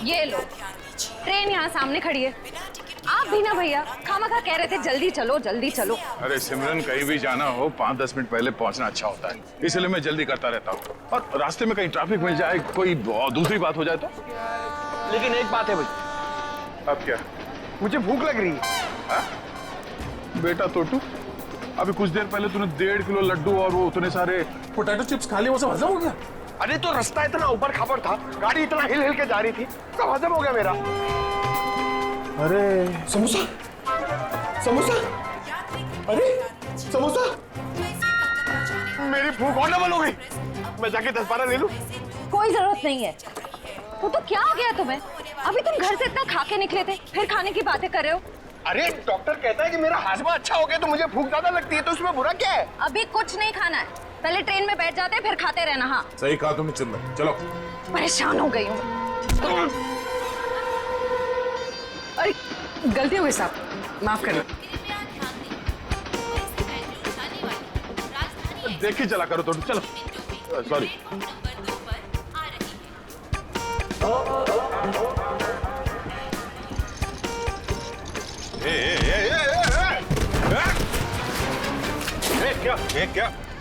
ये लो, ट्रेन यहाँ सामने खड़ी है। आप भी ना भैया खामखा कह रहे थे जल्दी चलो जल्दी चलो। अरे सिमरन, कहीं भी जाना हो 5-10 मिनट पहले पहुंचना अच्छा होता है, इसलिए मैं जल्दी करता रहता हूँ। और रास्ते में कहीं ट्रैफिक मिल जाए, कोई दूसरी बात हो जाए तो। लेकिन एक बात है भाई। अब क्या? मुझे भूख लग रही है। बेटा टोटू, अभी कुछ देर पहले तूने 1.5 किलो लड्डू और वो उतने सारे पोटैटो चिप्स खा लिए, वो सब हजम हो गया? अरे तो रास्ता इतना ऊपर खापर था, गाड़ी इतना हिल हिल के जा रही थी, सब हजम हो गया मेरा। अरे समोसा, समोसा, अरे समोसा। मेरी भूख और डबल हो गई। मैं जाके 10-12 ले लूं? कोई जरूरत नहीं है। वो तो क्या हो गया तुम्हें? अभी तुम घर से इतना खा के निकले थे, फिर खाने की बातें कर रहे हो। अरे डॉक्टर कहता है कि मेरा हाजमा अच्छा हो गया तो मुझे भूख ज्यादा लगती है, तो उसमें बुरा क्या है? अभी कुछ नहीं खाना है, पहले ट्रेन में बैठ जाते हैं फिर खाते रहना। हाँ सही कहा तुमने चंदन, चलो। परेशान हो गई हूँ। अरे गलती हो गई साहब, माफ करो। देख ही चला करो टोटू, चलो। सॉरी।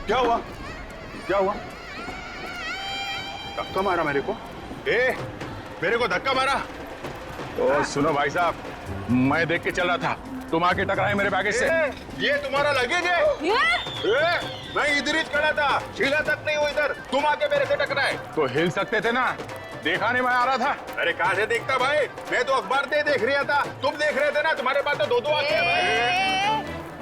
क्या हुआ? क्या हुआ? धक्का मारा मेरे को? मेरे को धक्का मारा? ओ सुनो भाई साहब, मैं देख के चल रहा था, तुम आके टकराए मेरे बैगेज से। ये तुम्हारा लगेज है? मैं इधर ही खड़ा था, छिला तक नहीं हुई इधर, तुम आके मेरे से टकराए। तो हिल सकते थे ना, देखा नहीं मैं आ रहा था। अरे कहाँ से देखता भाई, मैं तो अखबार देख रहा था, तुम देख रहे थे ना, तुम्हारे पास तो दो आते हैं भाई।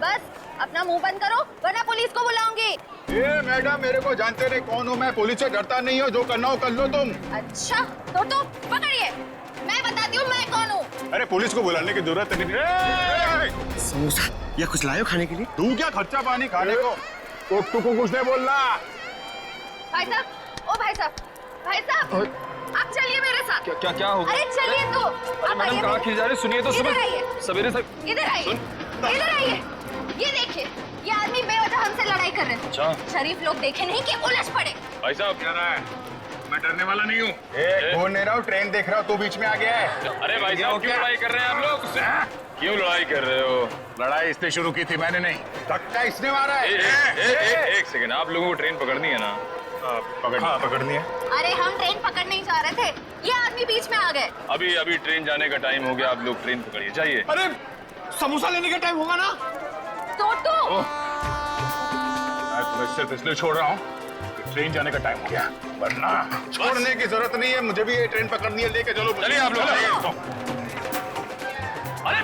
बस अपना मुंह बंद करो वरना पुलिस को बुलाऊंगी। मैडम, मेरे को जानते नहीं कौन हूँ मैं, पुलिस से डरता नहीं हो, जो करना हो कर लो तुम। अच्छा तो तुम पकड़िए, मैं बताती हूँ मैं कौन हूँ। अरे पुलिस को बुलाने की जरूरत नहीं। समोसा या कुछ लायो खाने के लिए? तू क्या खर्चा पानी खाने को? टोटू को कुछ नहीं बोलना। भाई साहब, ओ भाई साहब, भाई साहब, आप चलिए मेरे साथ। क्या हो गया? अरे चलिए तो। मैडम कहाँ खिल जा रही? सुनिए तो इधर आइए। सवेरे से। इधर आइए, इधर आइए। ये देखिए, ये आदमी बेवजह हमसे लड़ाई कर रहे हैं। अच्छा। शरीफ लोग देखे नहीं कि उलझ पड़े। भाई साहब क्या रहा है? मैं डरने वाला नहीं हूँ। बोल नहीं रहा हूँ, ट्रेन देख रहा हूँ, तू बीच में आ गया है। अरे भाई साहब, क्यों लड़ाई कर रहे हैं आप लोग? क्यों लड़ाई कर रहे हो? लड़ाई इसने शुरू की थी, मैंने नहीं। धक्का इसने मारा है। एक सेकंड, आप लोगों को ट्रेन पकड़नी है ना? पकड़नी है। अरे हम ट्रेन पकड़ने ही जा रहे थे, ये आदमी बीच में आ गए। अभी ट्रेन जाने का टाइम हो गया, आप लोग ट्रेन पकड़िए, जाइए। अरे समोसा लेने का टाइम होगा ना? टोटू, मैं तुम्हें सिर्फ इसलिए छोड़ रहा हूँ कि ट्रेन जाने का टाइम हो गया, वरना छोड़ने की जरूरत नहीं है, मुझे भी ये ट्रेन पकड़नी है, लेके चलो। चलिए आप लोग। अरे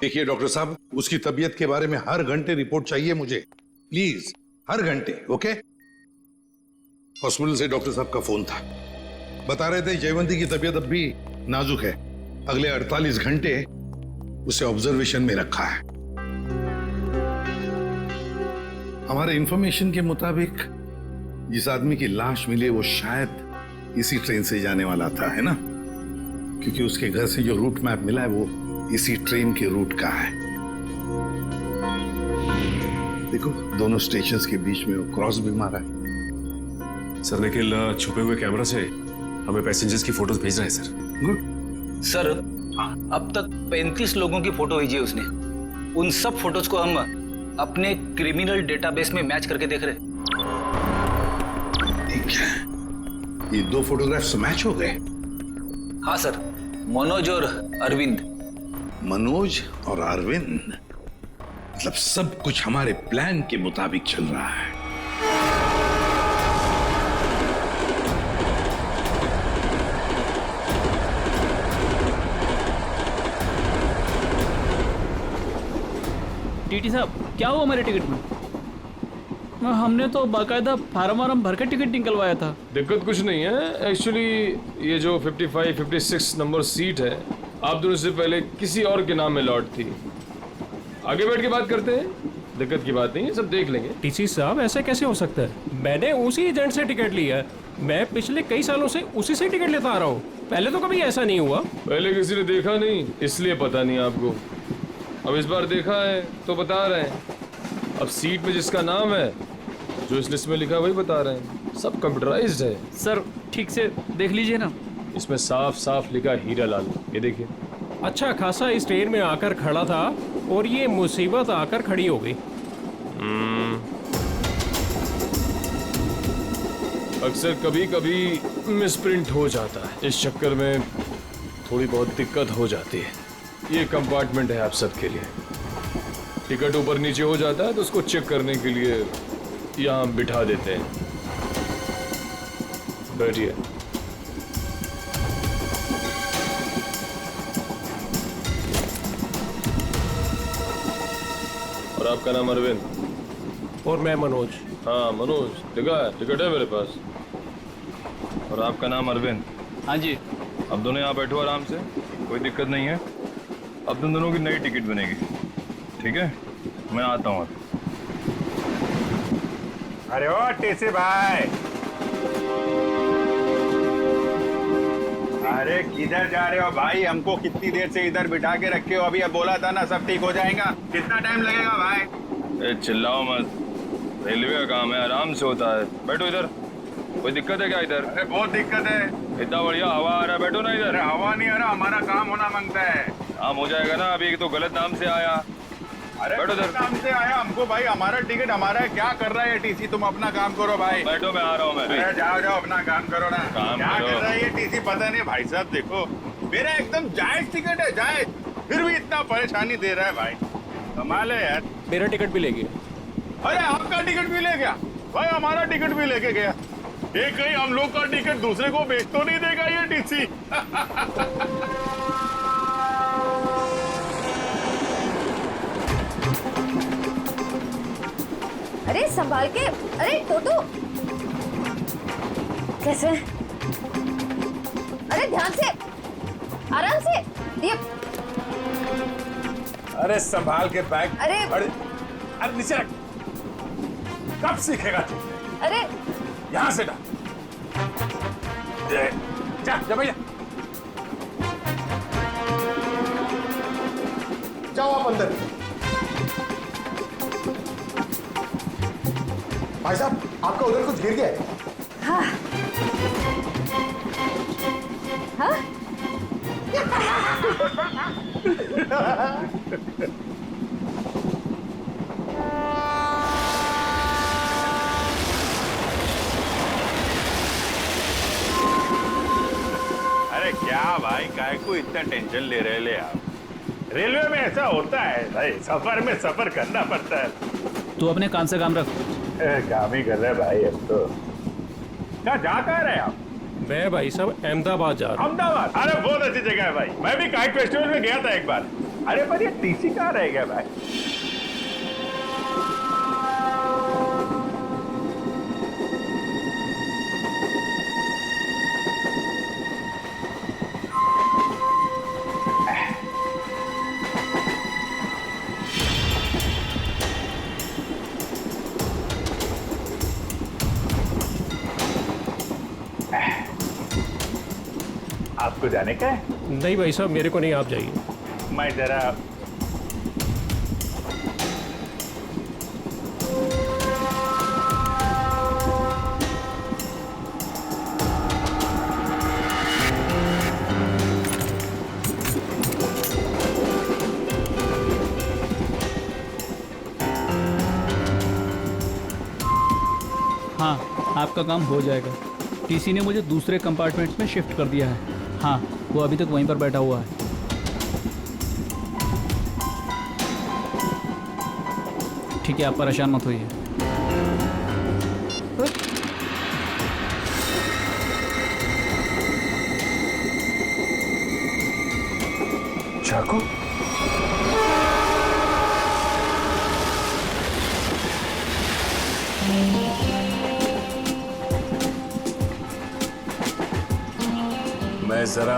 देखिए डॉक्टर साहब, उसकी तबीयत के बारे में हर घंटे रिपोर्ट चाहिए मुझे, प्लीज, हर घंटे। ओके? हॉस्पिटल से डॉक्टर साहब का फोन था, बता रहे थे जयवंती की तबीयत अब भी नाजुक है, अगले 48 घंटे उसे ऑब्जर्वेशन में रखा है। हमारे इंफॉर्मेशन के मुताबिक जिस आदमी की लाश मिली वो शायद इसी ट्रेन से जाने वाला था, है ना? क्योंकि उसके घर से जो रूट मैप मिला है वो इसी ट्रेन के रूट का है। देखो, दोनों स्टेशंस के बीच में वो क्रॉस भी मारा है। सर लेकिन छुपे हुए कैमरा से हमें पैसेंजर्स की फोटोज भेज रहे हैं सर। गुड। सर, अब तक 35 लोगों की फोटो भेजी है उसने। उन सब फोटोज को हम अपने क्रिमिनल डेटाबेस में मैच करके देख रहे हैं। ठीक है, ये 2 फोटोग्राफ्स मैच हो गए। हाँ सर, मनोज और अरविंद। मनोज और अरविंद, मतलब सब कुछ हमारे प्लान के मुताबिक चल रहा है। टीटी साहब, क्या हुआ हमारे टिकट में? हमने तो बाकायदा फार्म भर के टिकट निकलवाया था। दिक्कत कुछ नहीं है, एक्चुअली ये जो 55-56 नंबर सीट है, आप दोनों से पहले किसी और के नाम में लॉट थी। आगे बैठ के बात करते हैं, दिक्कत की बात नहीं है, सब देख लेंगे। टीसी साहब, ऐसा कैसे हो सकता है? मैंने उसी एजेंट से टिकट लिया है, मैं पिछले कई सालों से उसी से टिकट लेता आ रहा हूँ, पहले तो कभी ऐसा नहीं हुआ। पहले किसी ने देखा नहीं इसलिए पता नहीं आपको, अब इस बार देखा है तो बता रहे हैं। अब सीट में जिसका नाम है, जो इस लिस्ट में लिखा वही बता रहे हैं, सब कंप्यूटराइज्ड है। सर ठीक से देख लीजिए ना। इसमें साफ साफ लिखा हीरा लाल, ये देखिए। अच्छा खासा इस ट्रेन में आकर खड़ा था और ये मुसीबत आकर खड़ी हो गई। अक्सर कभी कभी मिसप्रिंट हो जाता है, इस चक्कर में थोड़ी बहुत दिक्कत हो जाती है। ये कंपार्टमेंट है आप सबके लिए। टिकट ऊपर नीचे हो जाता है तो उसको चेक करने के लिए यहाँ बिठा देते हैं। बैठिए। और आपका नाम अरविंद? और मैं मनोज। हाँ मनोज, टिकट है मेरे पास। और आपका नाम अरविंद? हाँ जी। अब दोनों यहाँ बैठो आराम से, कोई दिक्कत नहीं है। अब तुम दोनों की नई टिकट बनेगी, ठीक है? मैं आता हूँ। अरे ओ टीसी भाई, अरे किधर जा रहे हो भाई? हमको कितनी देर से इधर बिठा के रखे हो? अभी अब बोला था ना सब ठीक हो जाएगा। कितना टाइम लगेगा भाई? चिल्लाओ मत, रेलवे का काम है, आराम से होता है। बैठो इधर। कोई दिक्कत है क्या इधर? अरे बहुत दिक्कत है। इतना बढ़िया हवा आ रहा है, बैठो ना इधर। अरे हवा नहीं आ रहा, हमारा काम होना मांगता है। काम हो जाएगा ना, अभी तो गलत नाम से आया। अरे बैठो इधर। काम से आया हमको भाई, हमारा टिकट हमारा है। क्या कर रहा है ये टीसी? तुम अपना काम करो भाई। बैठो, मैं आ रहा हूँ। मैं अरे जाओ जाओ अपना काम करो ना। काम क्या करो। कर रहा है ये टीसी पता नहीं। भाई साहब देखो, मेरा एकदम जायज टिकट है, जायज, फिर भी इतना परेशानी दे रहा है भाई। कमाल है यार। मेरा टिकट भी ले गया। अरे आपका टिकट भी ले गया भाई? हमारा टिकट भी लेके गया। ये कहीं हम लोग का टिकट दूसरे को बेच तो नहीं देगा ये टीसी? अरे संभाल के। अरे टोटो, कैसे? अरे ध्यान से, आराम से। ये अरे संभाल के बैग। अरे अरे नीचे रख। कब सीखेगा तू? अरे यहाँ से डाल। जा जा भैया। जाओ आप अंदर। भाई साहब आपका उधर कुछ गिर गया है। हाँ हाँ। अरे क्या भाई, काय को इतना टेंशन ले रहे ले आप? रेलवे में ऐसा होता है भाई, सफर में सफर करना पड़ता है। तू अपने काम से काम रख। काम ही कर रहे भाई अब तो। क्या जा कहाँ रहे आप? मैं भाई साहब अहमदाबाद जा रहा हूँ। अहमदाबाद? अरे बहुत अच्छी जगह है भाई, मैं भी काइट फेस्टिवल में गया था एक बार। अरे पर ये टीसी कहाँ रह गया भाई? आपको जाने का है? नहीं भाई साहब, मेरे को नहीं, आप जाइए। मैं जरा हाँ, आपका काम हो जाएगा। टीसी ने मुझे दूसरे कंपार्टमेंट में शिफ्ट कर दिया है। हाँ, वो अभी तक वहीं पर बैठा हुआ है। ठीक है, आप परेशान मत होइए। चाकू? मैं जरा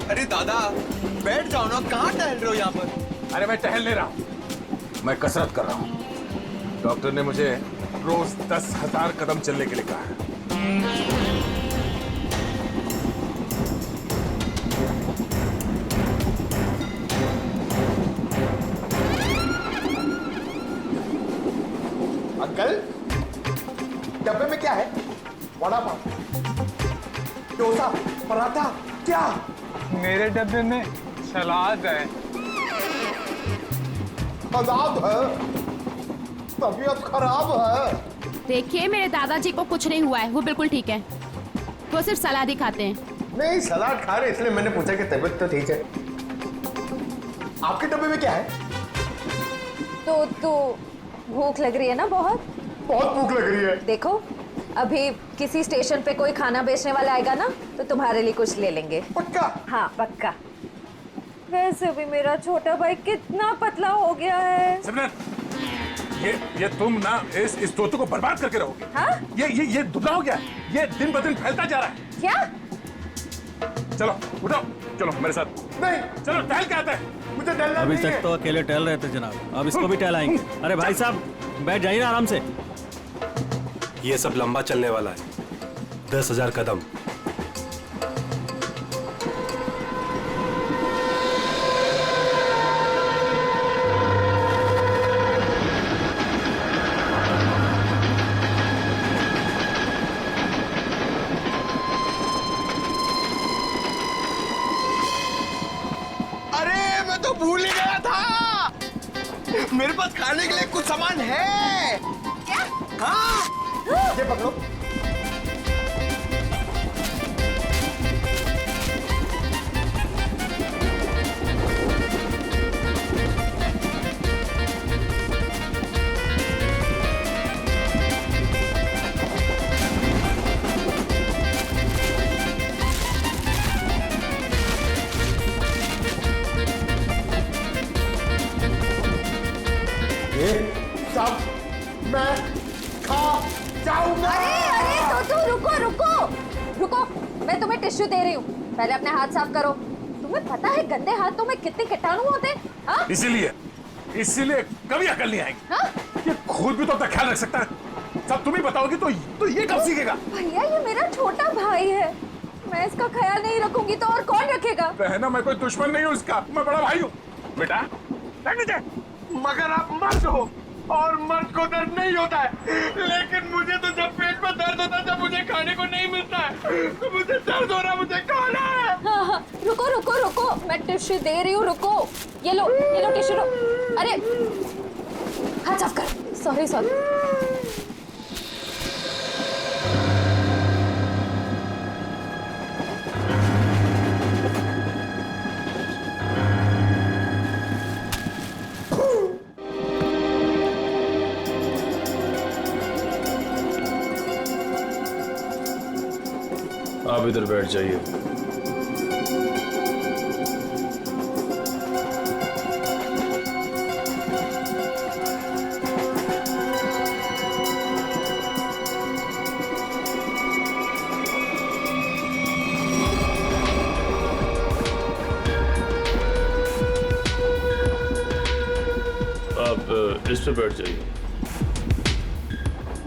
अरे दादा बैठ जाओ ना, कहाँ टहल रहे हो यहाँ पर? अरे मैं टहल नहीं रहा हूँ, मैं कसरत कर रहा हूँ। डॉक्टर ने मुझे रोज 10,000 कदम चलने के लिए कहा है। अंकल, डब्बे में क्या है? वड़ा पाव, डोसा, पराठा, क्या? मेरे डब्बे में सलाद है। सलाद है? तबीयत खराब है। देखिए, मेरे दादाजी को कुछ नहीं हुआ है, वो बिल्कुल ठीक है। वो सिर्फ सलाद ही खाते हैं। नहीं, सलाद खा रहे इसलिए मैंने पूछा कि तबीयत तो ठीक है। आपके डब्बे में क्या है? तो भूख लग रही है ना बहुत? बहुत भूख लग रही है। देखो, अभी किसी स्टेशन पे कोई खाना बेचने वाला आएगा ना, तो तुम्हारे लिए कुछ ले लेंगे। पक्का? हाँ पक्का। वैसे भी मेरा छोटा भाई कितना पतला हो गया है। सिमरन, ये तुम ना इस तोते को बर्बाद करके रहोगे। हाँ? ये दुबला हो गया है। ये दिन ब दिन फैलता जा रहा है। क्या? चलो उठो, चलो मेरे साथ। नहीं, चलो टहल के आते हैं। मुझे टहलना अभी नहीं है। तक तो अकेले टहल रहे थे जनाब, अब इसको भी टहलाएंगे। अरे भाई साहब, बैठ जाइए ना आराम से। ये सब लंबा चलने वाला है, 10,000 कदम। अरे मैं तो भूल ही गया था, मेरे पास खाने के लिए कुछ सामान है। क्या? हाँ, ये पकड़ो। सब मैं खा जाऊंगा। अरे तो रुको, मैं तुम्हें टिश्यू दे रही हूँ। पहले अपने हाथ साफ करो। तुम्हें पता है गंदे हाथों में कितने कीटाणु होते हैं? हाँ? इसीलिए कभी अकल नहीं आएगी। हाँ? ये खुद भी तो अपना ख्याल रख सकता है। सब तुम ही बताओगी तो ये कब सीखेगा? भैया, ये मेरा छोटा भाई है, मैं इसका ख्याल नहीं रखूंगी तो और कौन रखेगा? बहना, मैं कोई दुश्मन नहीं हूँ इसका, मैं बड़ा भाई हूँ। बेटा मगर आप मर्द हो और मर्द को दर्द नहीं होता है, लेकिन मुझे तो जब पेट में दर्द होता है, जब मुझे खाने को नहीं मिलता है, तो मुझे दर्द हो रहा, मुझे खाना है। हाँ, रुको, मैं टिश्यू दे रही हूँ। रुको, ये लो टिश्यू लो। अरे हाथ साफ कर। सॉरी। आप इधर बैठ जाइए। आप इस पे बैठ जाइए।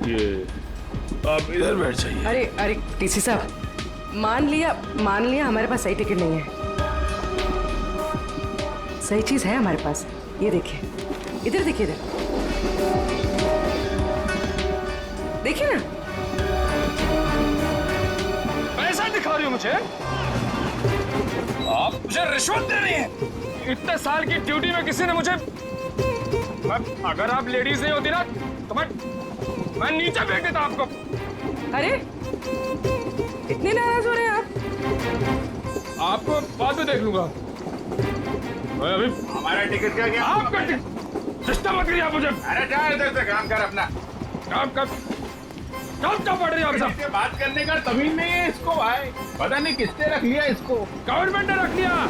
ये आप इधर बैठ जाइए। अरे टीसी साहब, मान लिया हमारे पास सही टिकट नहीं है। सही चीज है हमारे पास, ये देखिए, इधर देखिए, देखिए ना। पैसा दिखा रही हो मुझे? आप मुझे रिश्वत दे रही हैं। इतने साल की ड्यूटी में किसी ने मुझे, अगर आप लेडीज नहीं होती ना तो मैं नीचे फेंक देता आपको। अरे इतने नाराज हो रहे हैं आप? आपको बाद में देख लूंगा। मैं अभी हमारा टिकट का क्या? आपका टिकट सिस्टम मत करिए आप मुझे। अरे जा इधर से, काम कर अपना। काम क्या पड़ रही है आप सब? इससे बात करने का तमीज नहीं है इसको भाई। पता नहीं किसने रख लिया इसको। गवर्नमेंट ने रख लिया।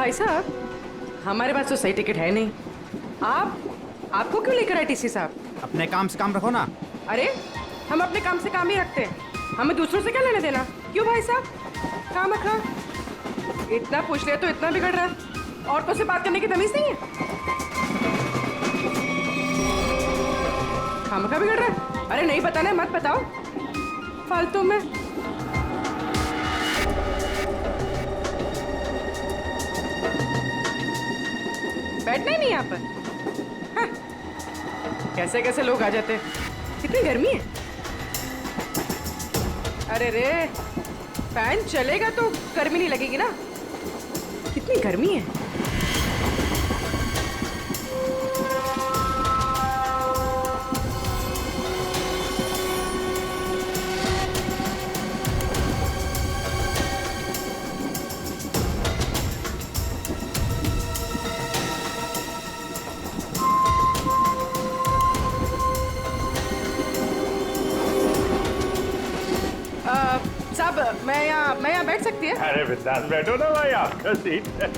भाई साहब, हमारे पास तो सही टिकट है नहीं। आपको क्यों लेकर आए टीसी साहब? अपने काम से काम रखो ना। अरे हम अपने काम से काम ही रखते हैं, हमें दूसरों से क्या लेने देना? क्यों भाई साहब, काम रखा। इतना पूछ लिया तो इतना बिगड़ रहा है, औरतों से बात करने की तमीज नहीं है। काम का बिगड़ रहा है। अरे नहीं बताना है, मत बताओ फालतू में। बैठना ही नहीं यहाँ पर। हाँ। कैसे कैसे लोग आ जाते हैं। कितनी गर्मी है। अरे रे, फैन चलेगा तो गर्मी नहीं लगेगी ना। कितनी गर्मी है। साहब, मैं यहाँ बैठ सकती है? अरे बिंदास बैठो ना भाई, आपका सीट है।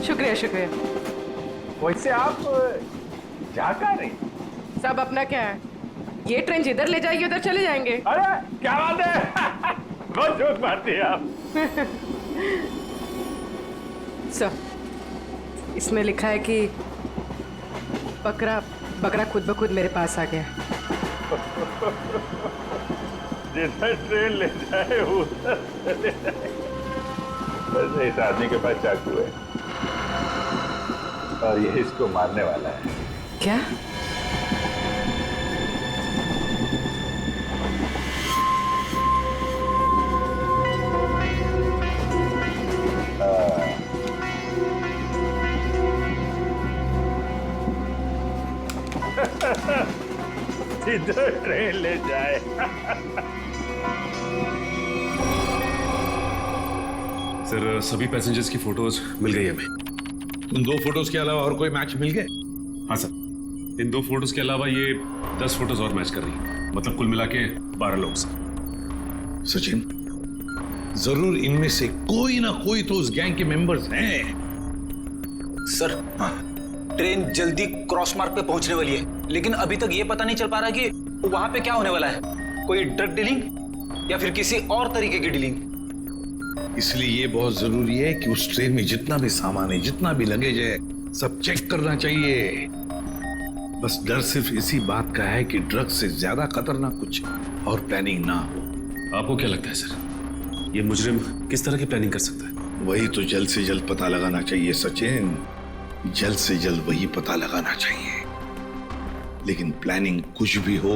शुक्रिया शुक्रिया। वैसे आप जा कहाँ रही? साहब अपना क्या है, ये ट्रेन जिधर ले जाएगी उधर चले जाएंगे। अरे क्या बात है। बहुत जोक मारती है आप। सर, इसमें लिखा है कि बकरा खुद ब खुद मेरे पास आ गया। जिधर ट्रेन ले जाए उधर चले जाए। वैसे इस आदमी के पास चाकू है और ये इसको मारने वाला है। क्या? जिधर ट्रेन ले जाए। सर सभी पैसेंजर्स की फोटोज मिल गई हमें। उन 2 फोटोज के अलावा और कोई मैच मिल गए? हाँ सर, इन 2 फोटोज के अलावा ये 10 फोटोज और मैच कर रही है। मतलब कुल मिला के 12 लोग सर। सचिन, जरूर इनमें से कोई ना कोई तो उस गैंग के मेंबर्स हैं। सर, ट्रेन जल्दी क्रॉस मार्क पे पहुंचने वाली है, लेकिन अभी तक ये पता नहीं चल पा रहा कि वहां पे क्या होने वाला है। कोई ड्रग डीलिंग या फिर किसी और तरीके की डीलिंग। इसलिए ये बहुत जरूरी है कि उस ट्रेन में जितना भी सामान है, जितना भी लगेज है, सब चेक करना चाहिए। बस डर सिर्फ इसी बात का है कि ड्रग से ज्यादा खतरनाक कुछ और प्लानिंग ना हो। आपको क्या लगता है सर, ये मुजरिम किस तरह की प्लानिंग कर सकता है? वही तो जल्द से जल्द पता लगाना चाहिए सचिन, जल्द से जल्द वही पता लगाना चाहिए। लेकिन प्लानिंग कुछ भी हो,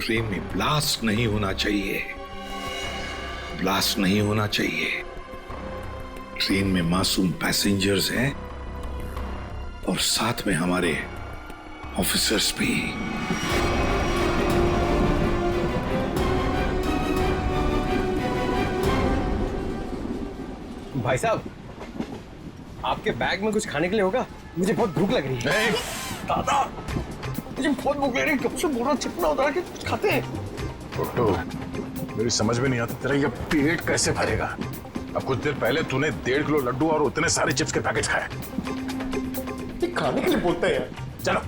ट्रेन में ब्लास्ट नहीं होना चाहिए। ब्लास्ट नहीं होना चाहिए। ट्रेन में मासूम पैसेंजर्स हैं और साथ में हमारे ऑफिसर्स भी। भाई साहब, आपके बैग में कुछ खाने के लिए होगा? मुझे बहुत भूख लग रही है। दादा, मुझे बहुत भूख लग रही है। कब से बोरा चिपना होता है कि कुछ खाते हैं। मेरी समझ में नहीं आता तेरा ये पेट कैसे भरेगा। अब कुछ देर पहले तूने 1.5 किलो लड्डू और उतने सारे चिप्स के पैकेट खाए। खाने के लिए बोलते हैं यार। चलो।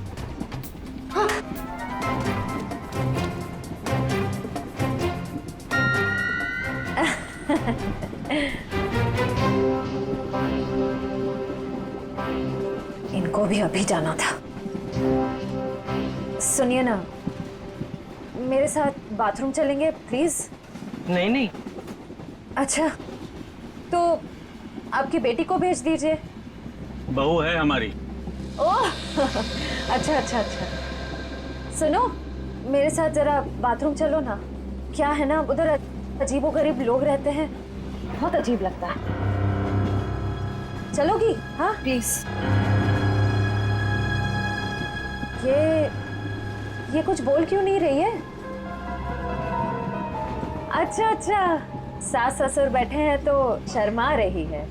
इनको भी अभी जाना था। सुनिए ना, मेरे साथ बाथरूम चलेंगे प्लीज? नहीं नहीं। अच्छा, तो आपकी बेटी को भेज दीजिए। बहू है हमारी। ओह अच्छा अच्छा अच्छा। सुनो, मेरे साथ जरा बाथरूम चलो ना। क्या है ना, उधर अजीबोगरीब लोग रहते हैं, बहुत अजीब लगता है। चलोगी? हाँ प्लीज। ये कुछ बोल क्यों नहीं रही है? अच्छा अच्छा, सास ससुर बैठे हैं तो शर्मा रही है।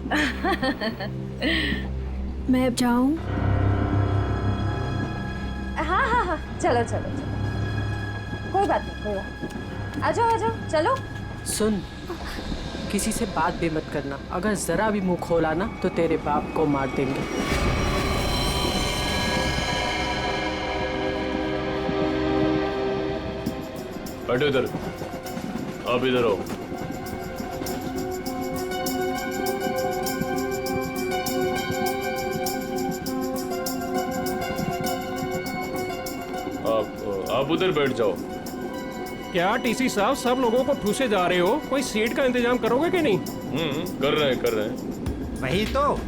मैं अब जाऊं? हाँ हाँ हाँ, चलो चलो चलो, कोई बात नहीं, कोई बात नहीं। आ जाओ चलो। सुन, किसी से बात भी मत करना। अगर जरा भी मुंह खोला ना तो तेरे बाप को मार देंगे। बैठो इधर, आप इधर आओ। आप उधर बैठ जाओ। क्या टीसी साहब सब लोगों को ठूसे जा रहे हो? कोई सीट का इंतजाम करोगे कि नहीं? कर रहे हैं। वही तो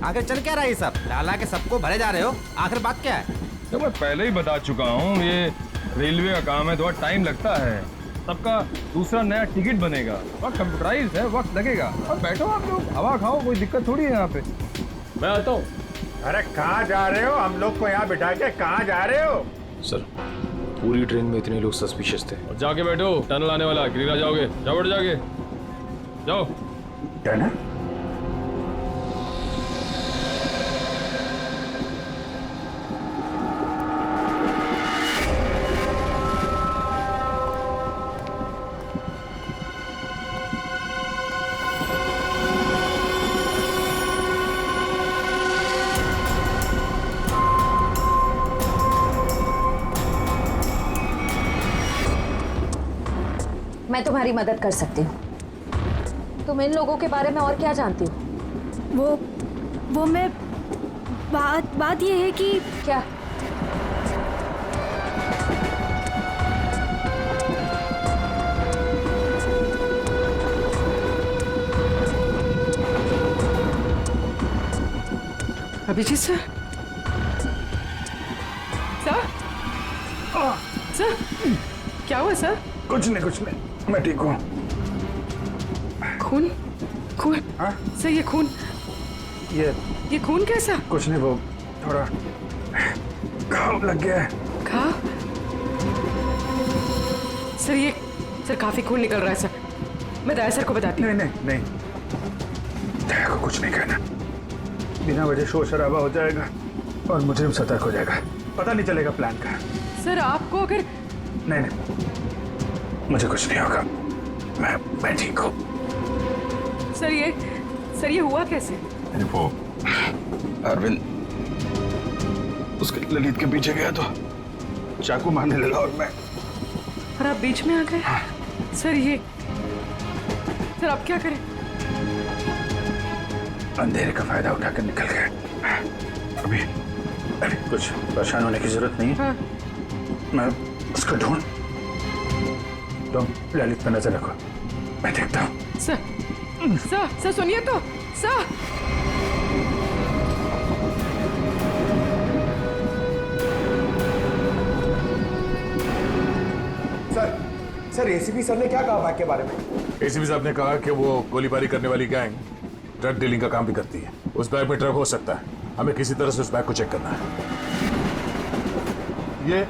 आगे चल क्या रहा है सब? लाला के सबको भरे जा रहे हो, आखिर बात क्या है? तो मैं पहले ही बता चुका हूँ, ये रेलवे का काम है, थोड़ा टाइम लगता है। सबका दूसरा नया टिकट बनेगा, वक्त कंप्यूटराइज्ड है, वक्त लगेगा। और बैठो आप लोग, हवा खाओ, कोई दिक्कत थोड़ी है यहाँ पे। मैं आता हूँ। अरे कहाँ जा रहे हो? हम लोग को यहाँ बिठा के कहाँ जा रहे हो? सर, पूरी ट्रेन में इतने लोग सस्पिशियस थे। और जाके बैठो, टनल आने वाला, गिरिरा जाओगे। जाओ बैठ, जाके जाओ। टनल? मैं तुम्हारी मदद कर सकती हूँ। तुम इन लोगों के बारे में और क्या जानती हो? वो मैं बात ये है कि क्या? अभिजीत सर, सर क्या हुआ सर? कुछ नहीं, मैं ठीक हूँ। खून? हाँ? सर ये खून, ये खून कैसा? कुछ नहीं, वो थोड़ा घाव लग गया है। घाव? सर काफी खून निकल रहा है सर। मैं दया सर को बताती हूँ। नहीं, दया को कुछ नहीं कहना। बिना वजह शोर शराबा हो जाएगा और मुझे सतर्क हो जाएगा, पता नहीं चलेगा प्लान का। सर आपको अगर नहीं, मुझे कुछ नहीं होगा, मैं ठीक हूँ। सर ये हुआ कैसे? वो अरविंद उसके ललित के पीछे गया तो चाकू मारने लगा और आप बीच में आ गए। सर आप क्या करें? अंधेरे का फायदा उठाकर निकल गए। अभी कुछ परेशान होने की जरूरत नहीं है। हाँ। मैं उसको ढूंढ, तुम ललित पर नजर रखो, मैं देखता हूँ। सर सुनिए तो। सर एसीपी सर ने क्या कहा बैग के बारे में? एसीपी साहब ने कहा कि वो गोलीबारी करने वाली गैंग ड्रग डीलिंग का काम भी करती है। उस बैग में ड्रग हो सकता है, हमें किसी तरह से उस बैग को चेक करना है। ये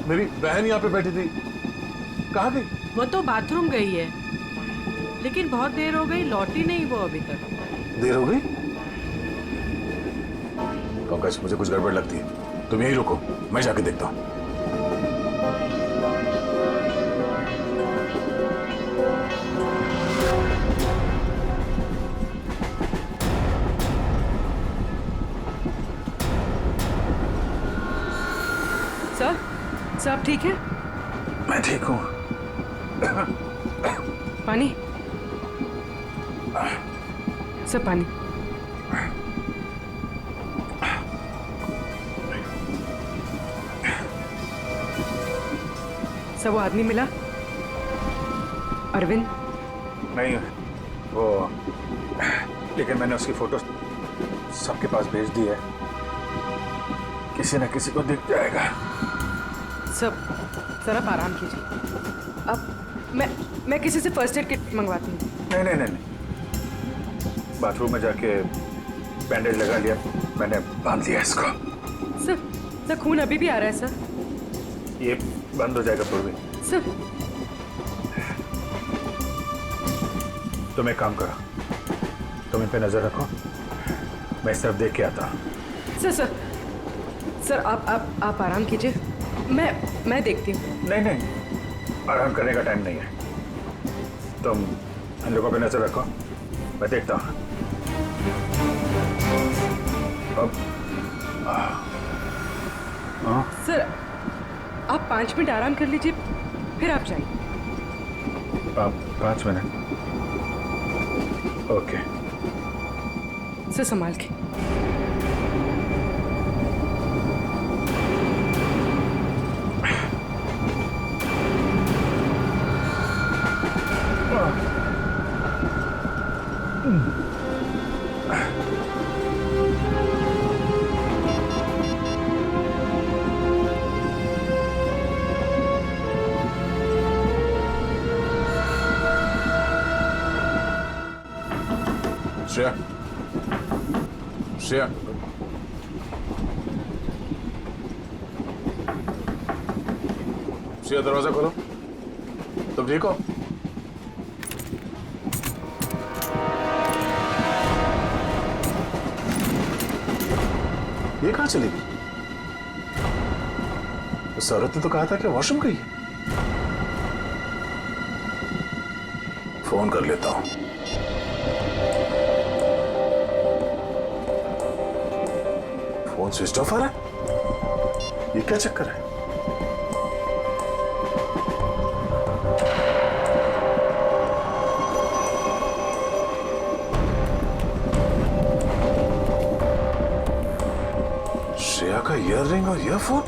मेरी बहन यहाँ पे बैठी थी, कहाँ गई? वो तो बाथरूम गई है, लेकिन बहुत देर हो गई, लौटी नहीं वो अभी तक। देर हो गई? पंकज, मुझे कुछ गड़बड़ लगती है, तुम यहीं रुको, मैं जाके देखता हूँ। सर आप ठीक है? मैं ठीक हूँ। पानी? सर पानी। सर वो आदमी मिला? अरविंद? नहीं, वो लेकिन मैंने उसकी फोटो सबके पास भेज दी है, किसी न किसी को दिख जाएगा। सर आप आराम कीजिए। अब मैं किसी से फर्स्ट एड किट मंगवाती हूँ। नहीं, बाथरूम में जाके बैंडेज लगा लिया, मैंने बांध लिया इसको। सर खून अभी भी आ रहा है सर। ये बंद हो जाएगा पूर्वी। सर तुम एक काम करो, तुम इन पे नजर रखो, मैं इस तरफ देख के आता हूँ। सर आप आराम कीजिए, मैं देखती हूँ। नहीं, आराम करने का टाइम नहीं है, तुम इन लोगों पे नजर रखो, मैं देखता हूँ। अब सर आप 5 मिनट आराम कर लीजिए, फिर आप जाइए। आप 5 मिनट? ओके। सर संभाल के। श्रेया, श्रेया, श्रेया दरवाजा खोलो। तुम ठीक हो? ये कहाँ चली गई? उस औरत ने तो कहा था कि वॉशरूम गई है। फोन कर लेता हूं। फोन स्विच ऑफ आ रहा है। ये क्या चक्कर है? श्रेया का ईयररिंग और ईयरफोन,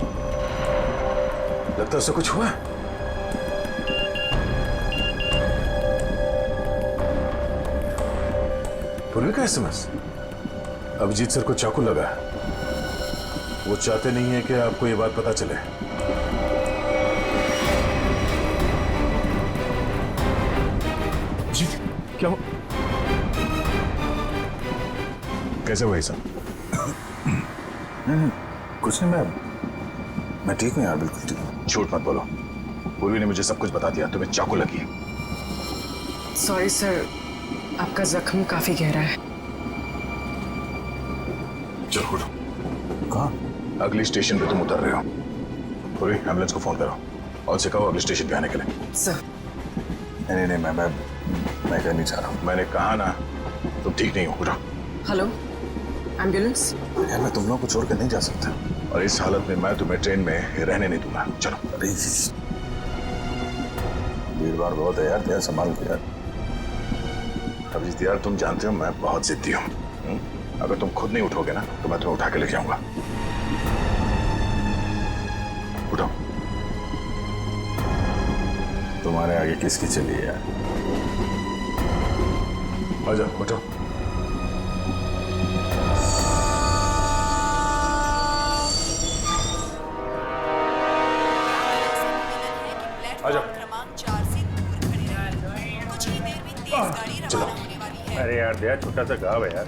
लगता है उसे कुछ हुआ है। पूर्वी का एसएमएस। अभिजीत सर को चाकू लगा है। वो चाहते नहीं है कि आपको ये बात पता चले। अभिजीत, क्या कैसे हुआ सब? नहीं, कुछ नहीं, मैं ठीक हूँ यार, बिल्कुल ठीक हूँ। झूठ मत बोलो। पूर्वी ने मुझे सब कुछ बता दिया। तुम्हें चाकू लगी है। सॉरी सर, आपका जख्म काफी गहरा है। चलो उठो। कहाँ? अगली स्टेशन पे तुम उतर रहे हो। पूर्वी, एम्बुलेंस को फोन करो और उसे कहो अगले स्टेशन पे आने के लिए। सर नहीं, मैं कह नहीं चाह रहा हूँ। मैंने कहा ना, तुम ठीक नहीं हो। उठो। Hello, ambulance. यार मैं तुम लोगों को छोड़ कर नहीं जा सकता, और इस हालत में मैं तुम्हें ट्रेन में रहने नहीं दूंगा। चलो। भीड़ भाड़ बहुत है यार, तेरा संभाल के यार। अभिजीत यार, तुम जानते हो मैं बहुत जिद्दी हूँ। अगर तुम खुद नहीं उठोगे ना तो मैं तुम्हें उठा के ले जाऊंगा। उठो। तुम्हारे आगे किसकी चली है यार? आ जाओ, उठो। आ जाओ। चलो। अरे यार दया, छोटा सा गाँव है यार,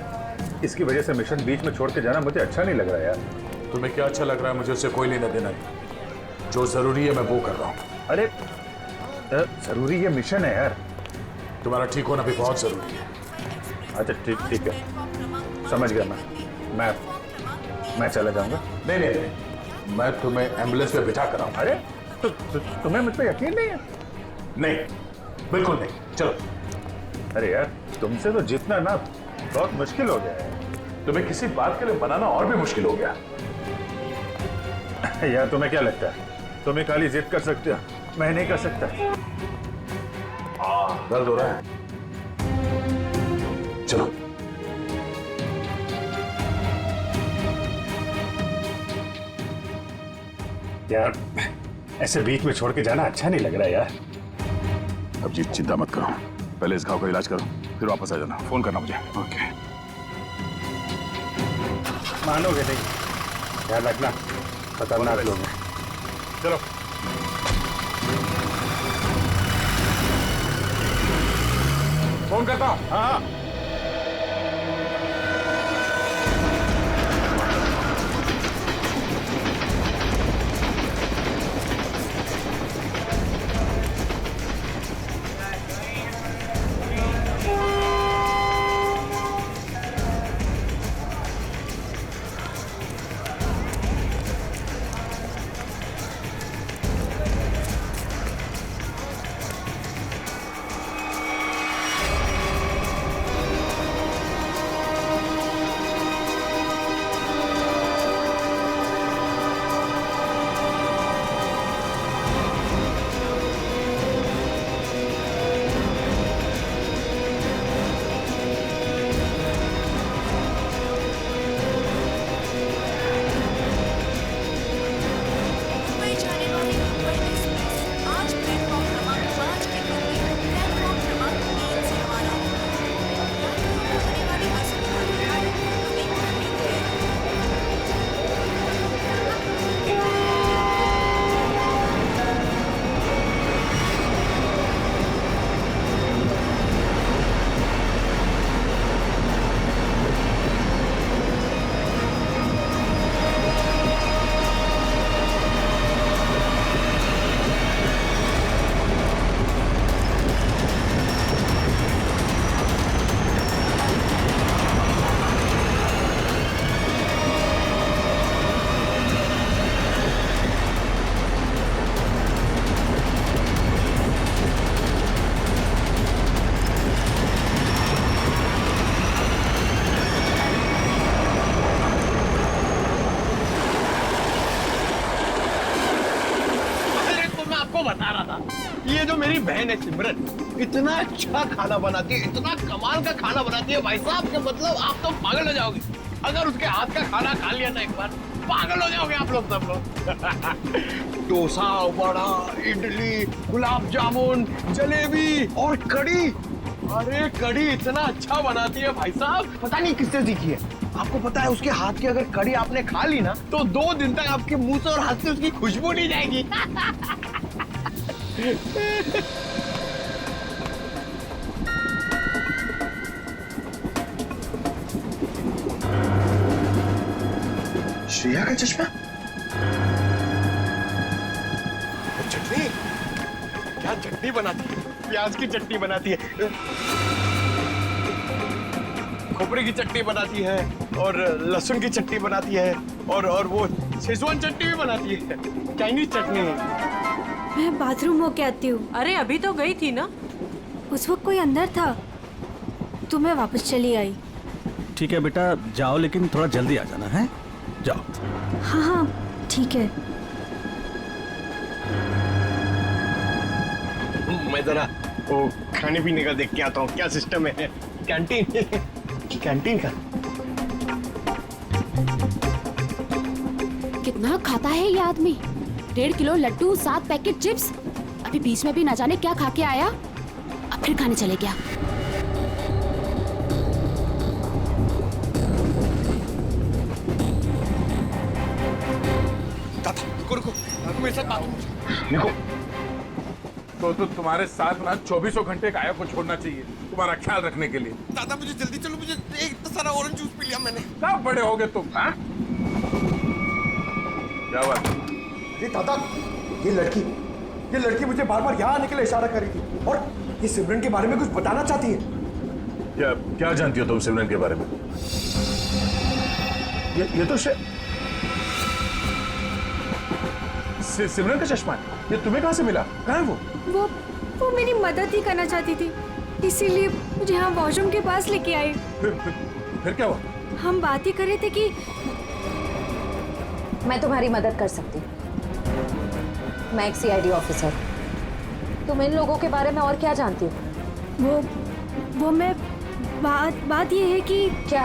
इसकी वजह से मिशन बीच में छोड़ के जाना मुझे अच्छा नहीं लग रहा यार। तुम्हें क्या अच्छा लग रहा है, मुझे उससे कोई लेना देना नहीं। जो जरूरी है मैं वो कर रहा हूँ। अरे जरूरी ये मिशन है यार। तुम्हारा ठीक होना भी बहुत जरूरी है। अच्छा ठीक है, समझ गया मैं चला जाऊंगा। नहीं, मैं तुम्हें एम्बुलेंस पे बिठा कर रहा हूँ। अरे तो तुम्हें मुझ पर यकीन नहीं है? नहीं, बिल्कुल नहीं। चलो। अरे यार, तुमसे तो जीतना ना बहुत मुश्किल हो गया है। तुम्हें किसी बात के लिए बनाना और भी मुश्किल हो गया। यार तुम्हें क्या लगता है तुम एक खाली जिद कर सकते हो, मैं नहीं कर सकता? दर्द हो रहा है। चलो। यार ऐसे बीच में छोड़ के जाना अच्छा नहीं लग रहा यार। अभिजीत, चिंता मत करो, पहले इस घाव का इलाज करो, फिर वापस आ जाना। फोन करना मुझे। ओके। मानोगे नहीं, ध्यान रखना, खतरनाक लोग हैं। चलो। फोन करता हूँ। हाँ। बहन है सिमरन इतना अच्छा खाना बनाती है, इतना कमाल का खाना बनाती है भाई साहब कि मतलब आप तो पागल हो जाओगे। अगर उसके हाथ का खाना खा लिया ना एक बार, पागल हो जाओगे आप लोग सब लोग। डोसा, वड़ा, इडली, गुलाब जामुन, जलेबी और कड़ी। अरे कड़ी इतना अच्छा बनाती है भाई साहब, पता नहीं किससे सीखी है। आपको पता है उसके हाथ की अगर कड़ी आपने खा ली ना तो 2 दिन तक आपके मुंह से और हाथ से उसकी खुशबू नहीं जाएगी। श्रेया का चश्मा, चटनी, क्या चटनी बनाती है, प्याज की चटनी बनाती है, खोपरे की चटनी बनाती है और लहसुन की चटनी बनाती है और वो शेजवान चटनी भी बनाती है, चाइनीज चटनी। मैं बाथरूम होके आती हूँ। अरे अभी तो गई थी ना। उस वक्त कोई अंदर था तो मैं वापस चली आई। ठीक है बेटा जाओ, लेकिन थोड़ा जल्दी आ जाना है। जाओ। हाँ हाँ ठीक है। मैं जरा वो खाने पीने का देख के आता हूँ क्या सिस्टम है कैंटीन कैंटीन का। कितना खाता है ये आदमी। 1.5 किलो लड्डू, 7 पैकेट चिप्स। अभी बीच में भी ना जाने क्या खा के आया, अब फिर खाने चले गया। रुको मेरे साथ बात। देखो तो तुम्हारे साथ ना 24 घंटे गाया को छोड़ना चाहिए तुम्हारा ख्याल रखने के लिए। दादा मुझे जल्दी चलो, मुझे इतना सारा ऑरेंज जूस पी लिया मैंने। कब बड़े हो गए तुम? हाँ क्या बात? अरे दादा ये लड़की मुझे बार बार यहाँ आने के लिए इशारा कर रही थी और ये सिमरन के बारे में कुछ बताना चाहती है। क्या जानती हो तुम सिमरन के बारे में? ये तो सिमरन का चश्मा है। ये तुम्हें कहाँ से मिला? कहाँ है वो मेरी मदद ही करना चाहती थी, इसीलिए मुझे यहाँ वॉशरूम के पास लेके आई। फिर क्या हुआ? हम बात ही कर रहे थे कि मैं तुम्हारी मदद कर सकती हूँ। मैं एक CID ऑफिसर। तुम इन लोगों के बारे में और क्या जानती हो? वो मैं बात ये है कि क्या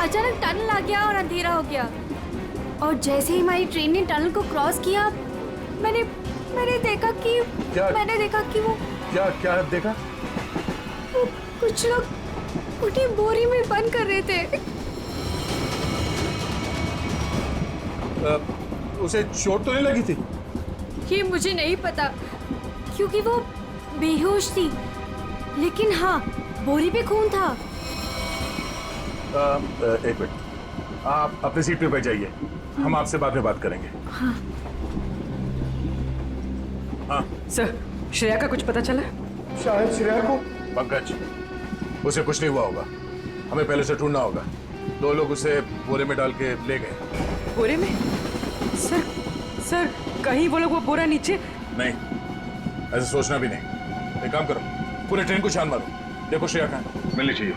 अचानक टनल आ गया और अंधेरा हो गया और जैसे ही हमारी ट्रेन ने टनल को क्रॉस किया मैंने देखा कि वो क्या देखा? वो कुछ लोग उन्हें बोरी में बंद कर रहे थे। उसे चोट तो नहीं लगी थी? ये मुझे नहीं पता क्योंकि वो बेहोश थी, लेकिन हाँ बोरी पे खून था। एक मिनट, आप अपनी सीट पे बैठ जाइए, हम आपसे बाद में बात करेंगे। हाँ। हाँ सर, श्रेया का कुछ पता चला? शायद श्रेया को। पंकज, उसे कुछ नहीं हुआ होगा, हमें पहले से ढूंढना होगा। 2 लोग उसे बोरे में डाल के ले गए। बोरे में? सर कहीं वो लोग वो बोरा नीचे? नहीं, ऐसे सोचना भी नहीं। एक काम करो, पूरे ट्रेन को छान मारो, देखो श्रेया कहाँ है। मिलनी चाहिए।